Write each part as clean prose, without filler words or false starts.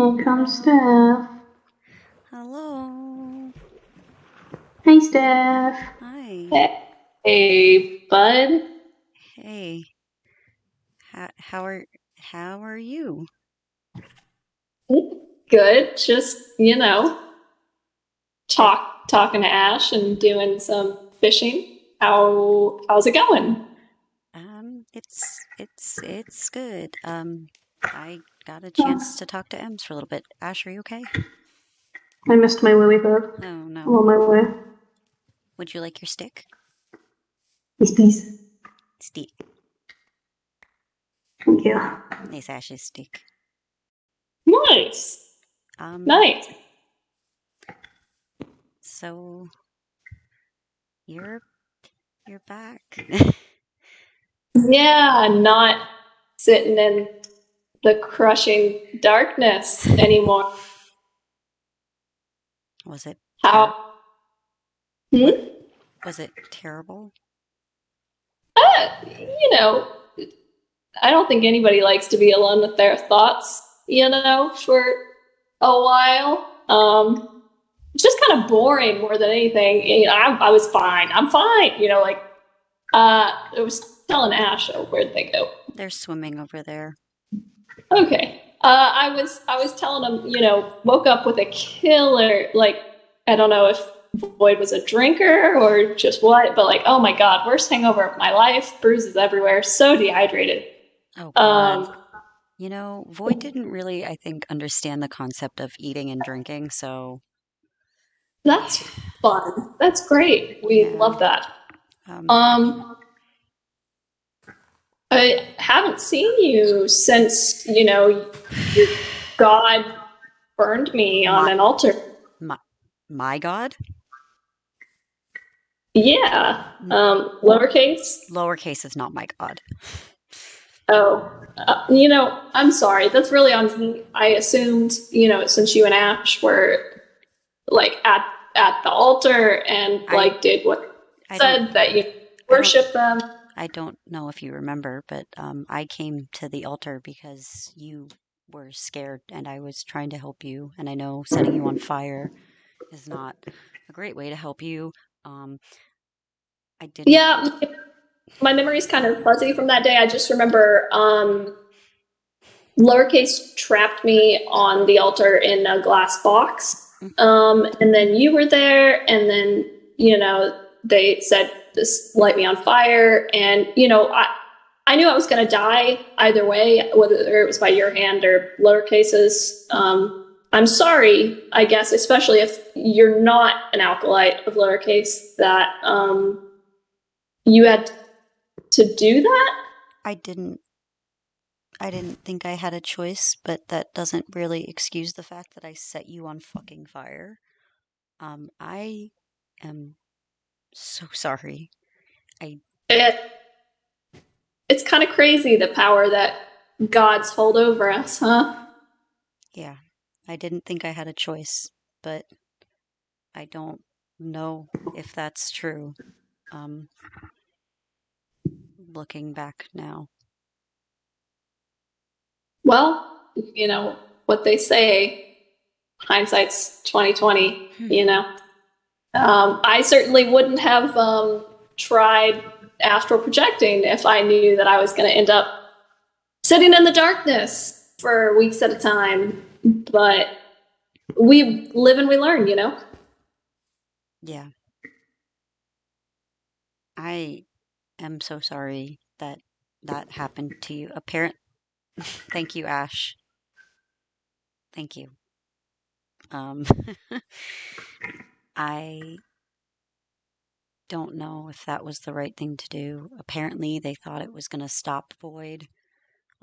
Here comes Steph. Hello. Hey, Steph. Hi. Hey, bud. Hey. How are you? Good. Just, talking to Ash and doing some fishing. How's it going? It's good. I got a Oh, chance to talk to Ems for a little bit. Ash, are you okay? I missed my lily pad. Oh I'm no. on my way. Would you like your stick? Yes, please. Stick. Thank you. Nice Ash's stick. Nice. Um, Nice. so you're back. Yeah, not sitting in the crushing darkness anymore. Was it How? what Hmm? was it terrible? Uh, you know, I don't think anybody likes to be alone with their thoughts, for a while. It's just kind of boring more than anything. I was fine. I'm fine. I was telling Ash, oh, where'd they go? They're swimming over there. Okay. I was telling him, woke up with a killer, like, I don't know if Void was a drinker or just what, but like, oh my God, worst hangover of my life, bruises everywhere, so dehydrated. Oh God. Um, Void didn't really, I think, understand the concept of eating and drinking, so that's fun. That's great. We yeah. love that. Um, Um, I haven't seen you since, your God burned me on my an altar. my my God? Yeah. N- Lowercase. Lowercase is not my God. Oh, I'm sorry. That's really on me. I assumed, since you and Ash were like at the altar and I like did what I don't said that you I don't worship them. I don't know if you remember, but I came to the altar because you were scared and I was trying to help you, and I know setting you on fire is not a great way to help you. Um, I didn't. Yeah, my memory's kind of fuzzy from that day. I just remember lowercase trapped me on the altar in a glass box. Mm. And then you were there, and then, they said, this light me on fire. And, I knew I was going to die either way, whether it was by your hand or lowercases. I'm sorry, I guess, especially if you're not an acolyte of lowercase, that you had to do that. I didn't. I didn't think I had a choice, but that doesn't really excuse the fact that I set you on fucking fire. I am so sorry. I It, it's kind of crazy the power that gods hold over us, huh? Yeah, I didn't think I had a choice, but I don't know if that's true. Um, looking back now. Well, what they say, hindsight's 2020. I certainly wouldn't have tried astral projecting if I knew that I was going to end up sitting in the darkness for weeks at a time. But we live and we learn. Yeah, I am so sorry that that happened to you. Thank you, Ash. Thank you. Um, I don't know if that was the right thing to do. Apparently, they thought it was going to stop Void,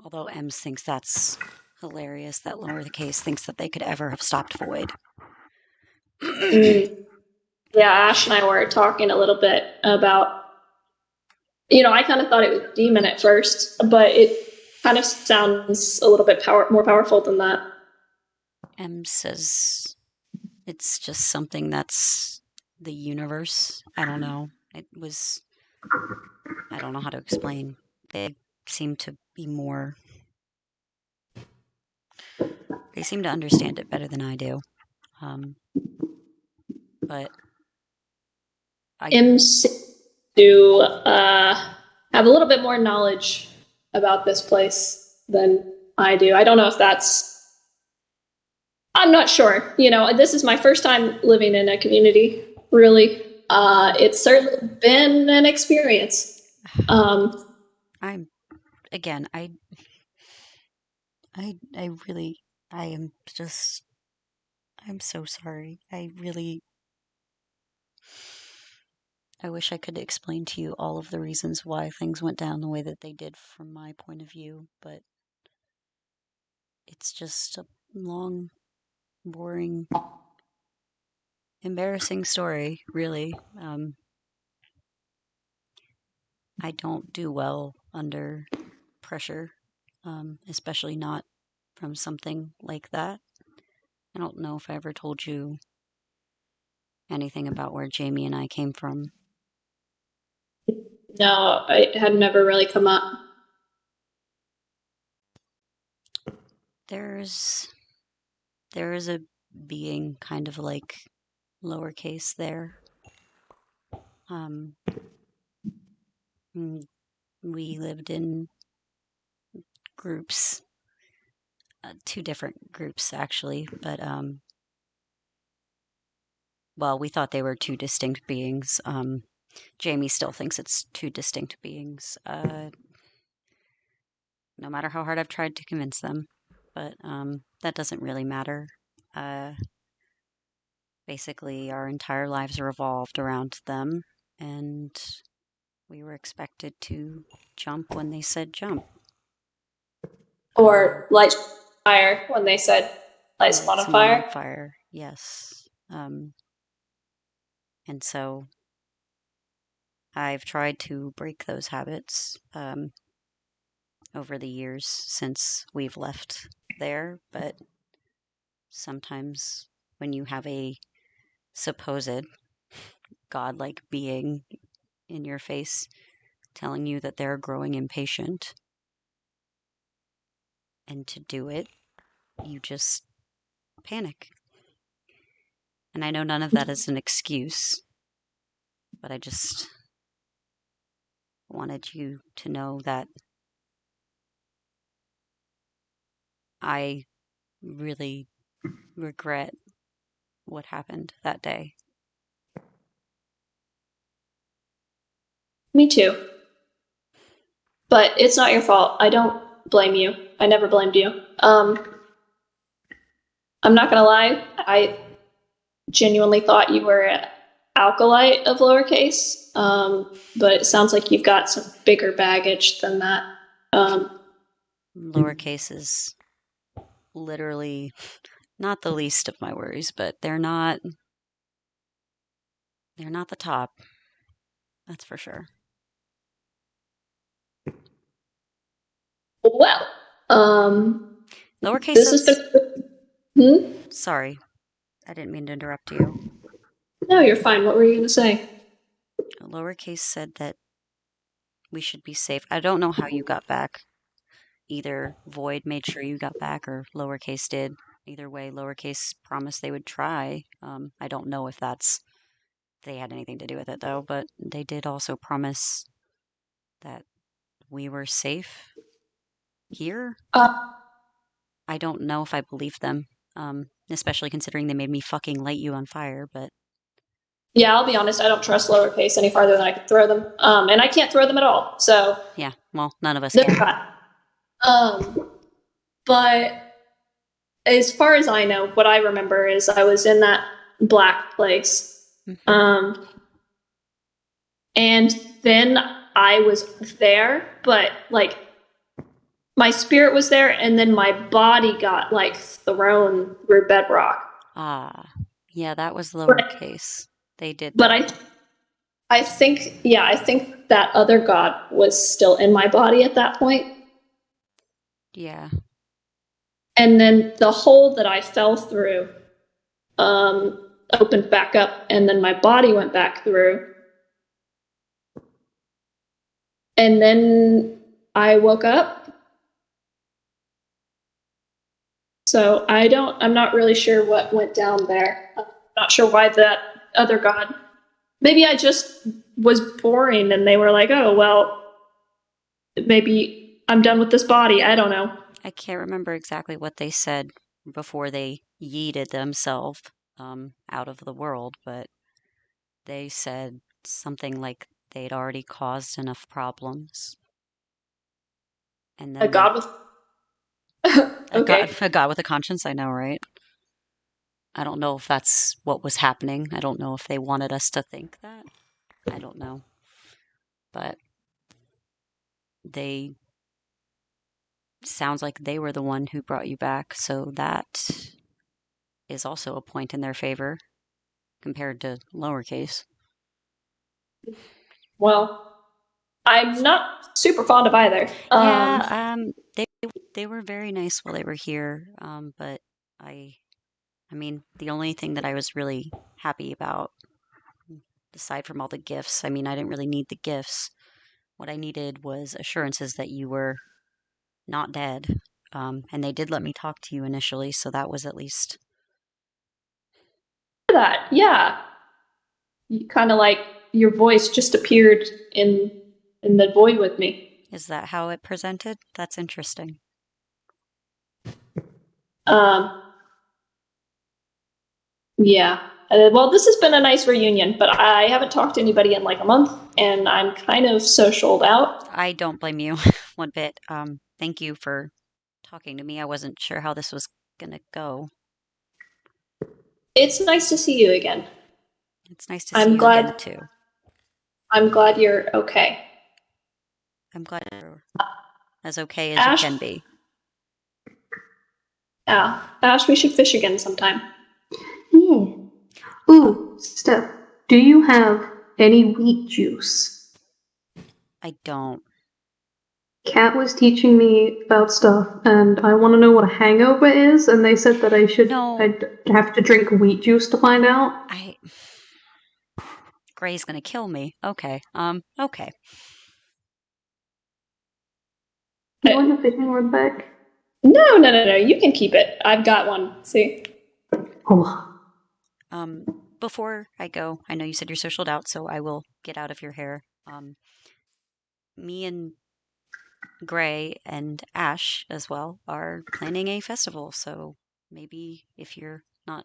although Ems thinks that's hilarious that Lowercase thinks that they could ever have stopped Void. Mm. Yeah, Ash and I were talking a little bit about, I kind of thought it was demon at first, but it kind of sounds a little bit more powerful than that. Ems says it's just something that's the universe. I don't know. I don't know how to explain. They seem to be more They seem to understand it better than I do. But Imps do have a little bit more knowledge about this place than I do. I don't know if I'm not sure. This is my first time living in a community, really. It's certainly been an experience. I'm so sorry. I wish I could explain to you all of the reasons why things went down the way that they did from my point of view, but it's just a long, boring, embarrassing story, really. I don't do well under pressure, especially not from something like that. I don't know if I ever told you anything about where Jamie and I came from. No, it had never really come up. There is a being kind of like lowercase there. We lived in groups, 2 different groups actually, but well, we thought they were 2 distinct beings. Jamie still thinks it's 2 distinct beings. No matter how hard I've tried to convince them, but that doesn't really matter. Basically, our entire lives revolved around them, and we were expected to jump when they said jump. Or light fire when they said light someone on fire. Fire, yes. And so I've tried to break those habits over the years since we've left there, but sometimes when you have a supposed godlike being in your face telling you that they're growing impatient, and to do it, you just panic. And I know none of that is an excuse, but I just wanted you to know that I really regret what happened that day. Me too. But it's not your fault. I don't blame you. I never blamed you. I'm not gonna lie, I genuinely thought you were an alkalite of lowercase, but it sounds like you've got some bigger baggage than that. Lowercase is literally not the least of my worries, but they're not the top. That's for sure. Well, lowercase this is Sorry, I didn't mean to interrupt you. No, you're fine. What were you going to say? Lowercase said that we should be safe. I don't know how you got back. Either Void made sure you got back or lowercase did. Either way, lowercase promised they would try. I don't know if they had anything to do with it though, but they did also promise that we were safe here. I don't know if I believed them, especially considering they made me fucking light you on fire, but... Yeah, I'll be honest, I don't trust lowercase any farther than I can throw them. And I can't throw them at all, so... Yeah, well, none of us can. But as far as I know, what I remember is I was in that black place. Mm-hmm. And then I was there, but like my spirit was there, and then my body got like thrown through bedrock. Yeah, that was lowercase. They did that. But I think that other god was still in my body at that point. Yeah. And then the hole that I fell through opened back up, and then my body went back through. And then I woke up. So I'm not really sure what went down there. I'm not sure why that other god. Maybe I just was boring and they were like, oh, well, maybe I'm done with this body. I don't know. I can't remember exactly what they said before they yeeted themselves out of the world, but they said something like they'd already caused enough problems. And then A god with. Okay. a god with a conscience, I know, right? I don't know if that's what was happening. I don't know if they wanted us to think that. I don't know. But they sounds like they were the one who brought you back, so that is also a point in their favor compared to lowercase. Well, I'm not super fond of either. Yeah, they were very nice while they were here, but I mean, the only thing that I was really happy about, aside from all the gifts, I mean, I didn't really need the gifts. What I needed was assurances that you were not dead. And they did let me talk to you initially, so that was at least. That, yeah. You kind of like your voice just appeared in the void with me. Is that how it presented? That's interesting. Yeah. Well, this has been a nice reunion, but I haven't talked to anybody in like a month, and I'm kind of socialed out. I don't blame you one bit. Thank you for talking to me. I wasn't sure how this was gonna go. It's nice to see you again. It's nice to see you again too. I'm glad you're okay. I'm glad you're as okay as Ash, you can be. Yeah, Ash, we should fish again sometime. Yeah. Ooh, Steph, do you have any wheat juice? I don't. Kat was teaching me about stuff, and I want to know what a hangover is, and they said that I'd have to drink wheat juice to find out. Gray's gonna kill me. Okay. Okay. You want your fishing rod back? No. You can keep it. I've got one. See? Oh. Before I go, I know you said you're socialed out, so I will get out of your hair. Me and Gray and Ash as well are planning a festival, so maybe if you're not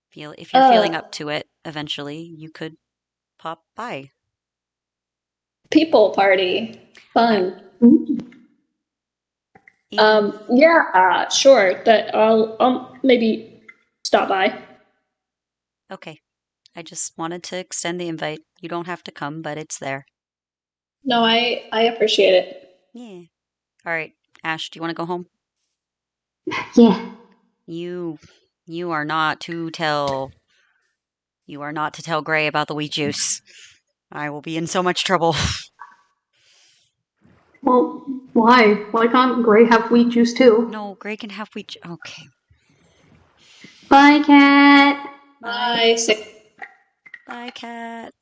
feeling up to it, eventually you could pop by. People party. Fun. Yeah, sure. That I'll maybe stop by. Okay. I just wanted to extend the invite. You don't have to come, but it's there. No, I appreciate it. Yeah. All right. Ash, do you want to go home? Yeah. You are not to tell Gray about the wheat juice. I will be in so much trouble. Well, why? Why can't Gray have wheat juice too? No, Gray can have wheat juice. Okay. Bye, Cat. Bye. Bye, Cat.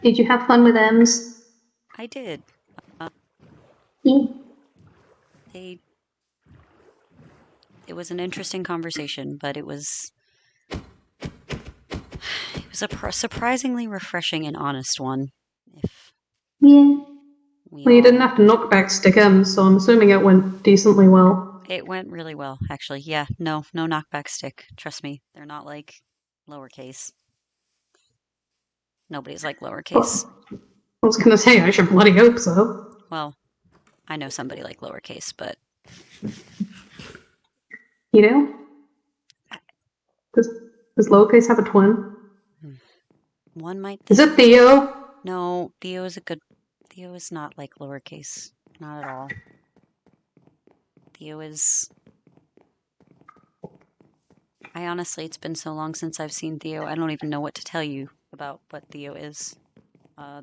Did you have fun with Ems? I did. It was an interesting conversation, but it was a surprisingly refreshing and honest one. Yeah. Well, you didn't have to knockback stick Ems, so I'm assuming it went decently well. It went really well, actually. Yeah, no knockback stick. Trust me, they're not like lowercase. Nobody's like lowercase. Well, I was gonna say, I should bloody hope so. Well, I know somebody like lowercase, but... You know? Does lowercase have a twin? One might think. Is it Theo? No, Theo is not like lowercase. Not at all. Theo is... honestly, it's been so long since I've seen Theo, I don't even know what to tell you about what Theo is.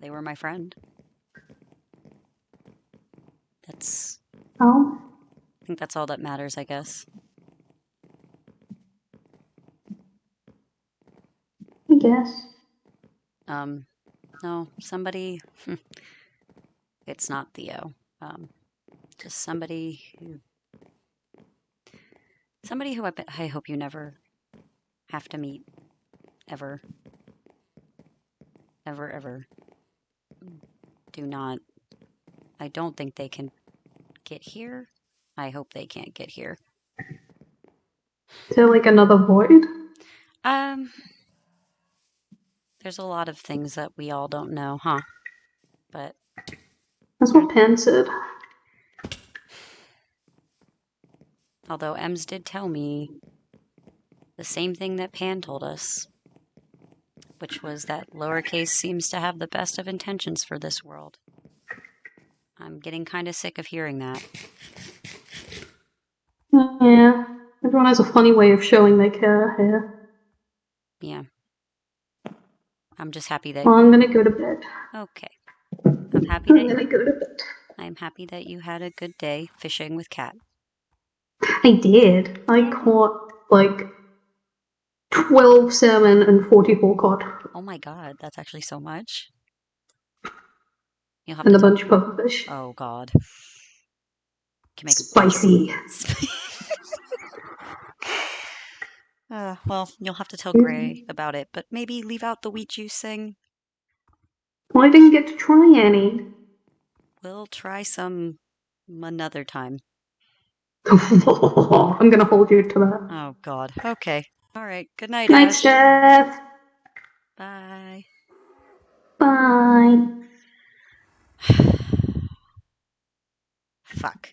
They were my friend. Oh? I think that's all that matters, I guess. I guess. No, somebody... It's not Theo. Just somebody who I hope you never have to meet. Ever. Ever, ever. Do not. I don't think they can get here. I hope they can't get here. Is there like another void? There's a lot of things that we all don't know, huh? But That's what Pan said. although Ems did tell me the same thing that Pan told us, which was that lowercase seems to have the best of intentions for this world. I'm getting kind of sick of hearing that. Yeah, everyone has a funny way of showing they care here. Yeah. I'm just happy that... Well, I'm gonna go to bed. Okay. I'm gonna go to bed. I'm happy that you had a good day fishing with Kat. I did. I caught like 12 salmon and 44 cod. Oh my god, that's actually so much. You'll have And to a bunch of pufferfish. Oh god. Can make Spicy. Well, you'll have to tell Gray about it, but maybe leave out the wheat juice thing. Well, I didn't get to try any. We'll try some another time. I'm gonna hold you to that. Oh god. Okay. Alright. Good night, Night, Ash. Steph. Bye. Bye. Fuck.